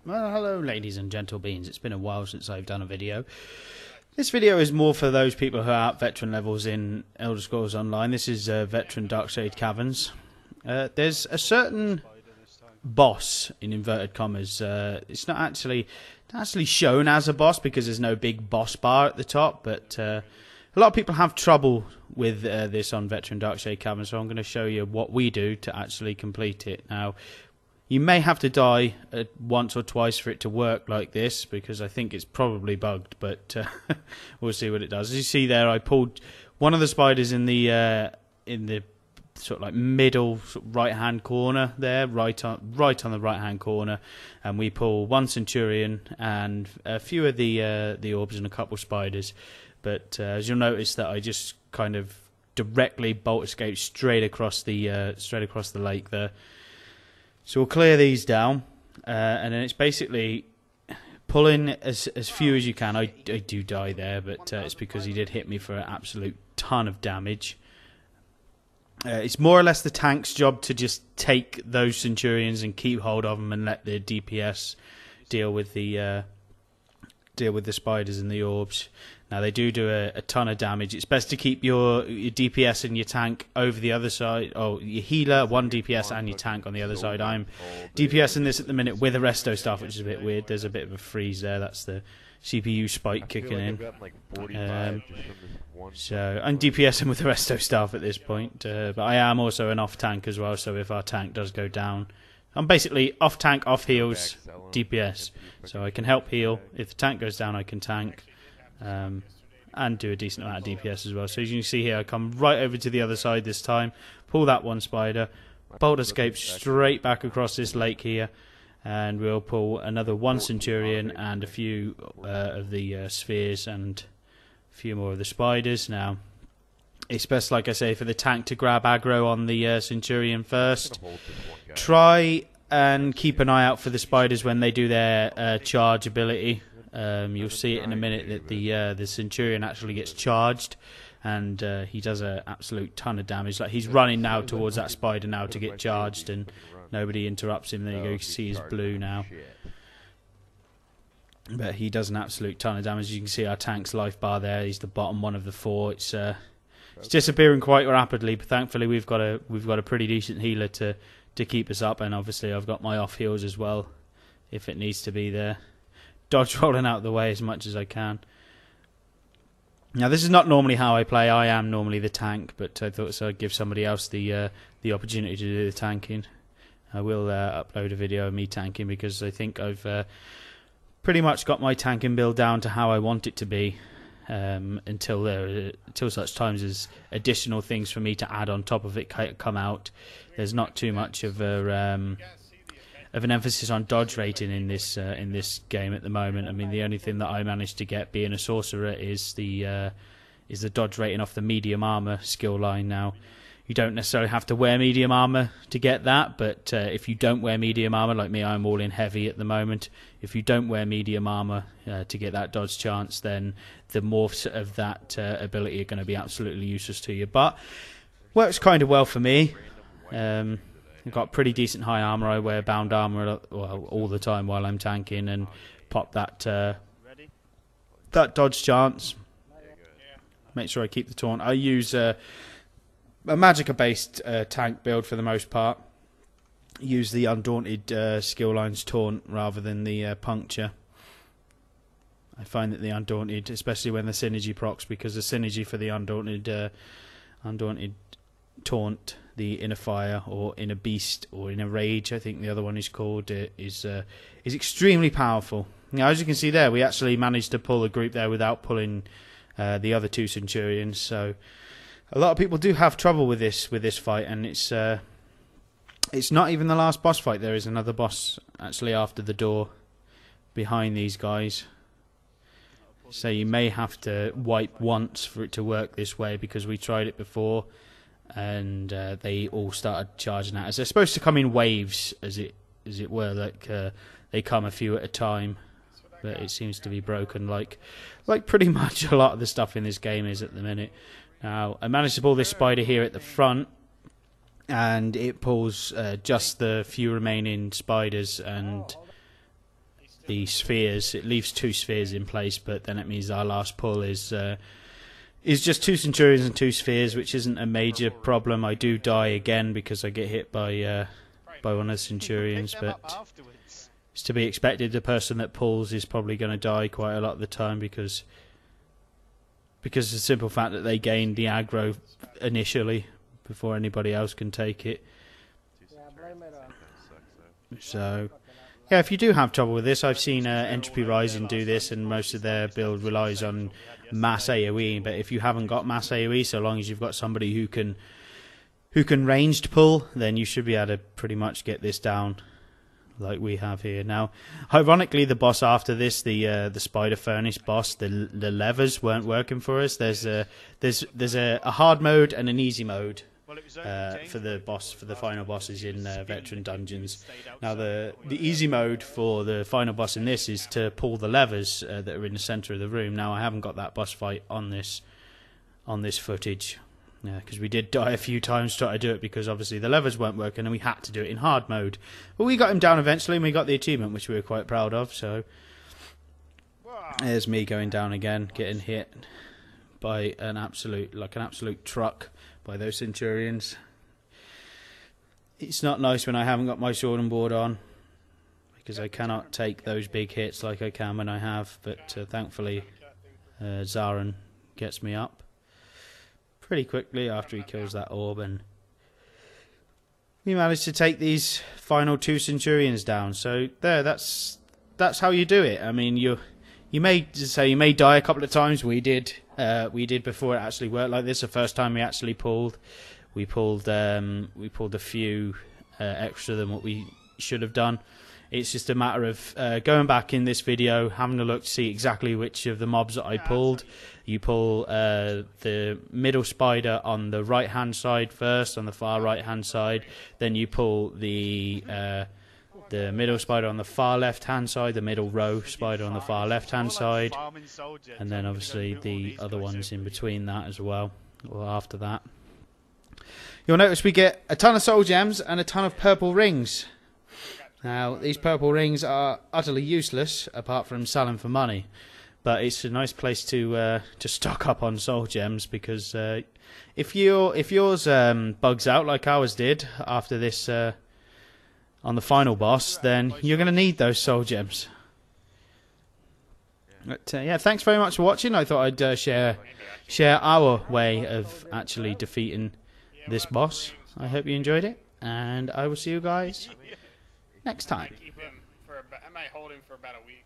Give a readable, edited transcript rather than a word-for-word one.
Well, hello ladies and gentle beings. It's been a while since I've done a video. This video is more for those people who are at veteran levels in Elder Scrolls Online. This is Veteran Darkshade Caverns. There's a certain boss, in inverted commas. It's not actually shown as a boss because there's no big boss bar at the top, but a lot of people have trouble with this on Veteran Darkshade Caverns, so I'm going to show you what we do to actually complete it. Now, you may have to die once or twice for it to work like this, because I think it's probably bugged, but we'll see what it does. As you see there, I pulled one of the spiders in the sort of like middle right-hand corner there, right on the right-hand corner, and we pull one centurion and a few of the orbs and a couple spiders. But as you'll notice, that I just kind of directly bolt escape straight across the lake there. So we'll clear these down, and then it's basically pulling as few as you can. I do die there, but it's because he did hit me for an absolute ton of damage. It's more or less the tank's job to just take those centurions and keep hold of them and let the DPS deal with the spiders and the orbs. Now they do a ton of damage. It's best to keep your DPS and your tank over the other side. Oh, your healer, one DPS, and your tank on the other side. I'm DPSing this at the minute with a resto staff, which is a bit weird. There's a bit of a freeze there. That's the CPU spike kicking in. So I'm DPSing with the resto staff at this point, but I am also an off tank as well. So if our tank does go down, I'm basically off tank, off heals, DPS. So I can help heal. If the tank goes down, I can tank. And do a decent amount of DPS as well. So as you can see here, I come right over to the other side this time, pull that one spider, bolt escape straight back across this lake here, and we'll pull another one centurion and a few of the spheres and a few more of the spiders. Now, it's best, like I say, for the tank to grab aggro on the centurion first. Try and keep an eye out for the spiders when they do their charge ability. You'll see it in a minute that the centurion actually gets charged, and he does an absolute ton of damage. Like, he's running now towards that spider now to get charged, and nobody interrupts him. There you go. You can see his blue now, but he does an absolute ton of damage. You can see our tank's life bar there. He's the bottom one of the four. It's disappearing quite rapidly, but thankfully we've got a pretty decent healer to keep us up, and obviously I've got my off heals as well if it needs to be there. Dodge rolling out of the way as much as I can. Now, this is not normally how I play. I am normally the tank, but I thought so I'd give somebody else the opportunity to do the tanking. I will upload a video of me tanking, because I think I've pretty much got my tanking build down to how I want it to be, until such times as additional things for me to add on top of it come out. There's not too much of an emphasis on dodge rating in this game at the moment. I mean, the only thing that I managed to get, being a sorcerer, is the dodge rating off the medium armor skill line. Now, you don't necessarily have to wear medium armor to get that, but if you don't wear medium armor, like me, I'm all in heavy at the moment. If you don't wear medium armor to get that dodge chance, then the morphs of that ability are going to be absolutely useless to you. But works kind of well for me. I've got pretty decent high armor. I wear bound armor all the time while I'm tanking, and pop that dodge chance. Make sure I keep the taunt. I use a Magicka-based tank build for the most part. Use the Undaunted skill lines taunt rather than the puncture. I find that the Undaunted, especially when the synergy procs, because the synergy for the Undaunted taunt, the Inner Fire or Inner Beast or Inner Rage, I think the other one is called, is extremely powerful. Now, as you can see there, we actually managed to pull a group there without pulling the other two Centurions. So a lot of people do have trouble with this fight, and it's not even the last boss fight. There is another boss actually after the door behind these guys. So you may have to wipe once for it to work this way, because we tried it before, and they all started charging at us. They're supposed to come in waves, as it were, like they come a few at a time, but it seems to be broken, like pretty much a lot of the stuff in this game is at the minute. Now, I managed to pull this spider here at the front, and it pulls just the few remaining spiders, and the spheres. It leaves 2 spheres in place, but then it means our last pull is just 2 centurions and 2 spheres, which isn't a major problem. I do die again because I get hit by one of the centurions, but it's to be expected. The person that pulls is probably going to die quite a lot of the time because of the simple fact that they gained the aggro initially before anybody else can take it. So yeah, if you do have trouble with this, I've seen Entropy Rising do this, and most of their build relies on mass AoE. But if you haven't got mass AoE, so long as you've got somebody who can ranged pull, then you should be able to pretty much get this down like we have here. Now, ironically, the boss after this, the Spider Furnace boss, the levers weren't working for us. There's a hard mode and an easy mode for the final bosses in Veteran Dungeons. Now the easy mode for the final boss in this is to pull the levers that are in the center of the room. Now I haven't got that boss fight on this footage because we did die a few times trying to do it because obviously the levers weren't working and we had to do it in hard mode. But we got him down eventually and we got the achievement, which we were quite proud of. So there's me going down again, getting hit by an absolute truck by those centurions. It's not nice when I haven't got my sword and board on because I cannot take those big hits like I can when I have, but thankfully Zarin gets me up pretty quickly after he kills that orb, and we managed to take these final 2 centurions down. So there, that's how you do it. I mean, you may die a couple of times. We did before it actually worked like this. The first time we actually pulled a few extra than what we should have done. It's just a matter of going back in this video, having a look to see exactly which of the mobs that I pulled. You pull the middle spider on the right hand side first, on the far right hand side. Then you pull the middle spider on the far left hand side, the middle row spider on the far left hand side, and then obviously the other ones in between that as well, or after that. You'll notice we get a ton of soul gems and a ton of purple rings. Now these purple rings are utterly useless apart from selling for money, but it's a nice place to stock up on soul gems because if yours bugs out like ours did after this on the final boss, then you're going to need those soul gems. But yeah, thanks very much for watching. I thought I'd share our way of actually defeating this boss. I hope you enjoyed it, and I will see you guys next time. I might hold him for about a week.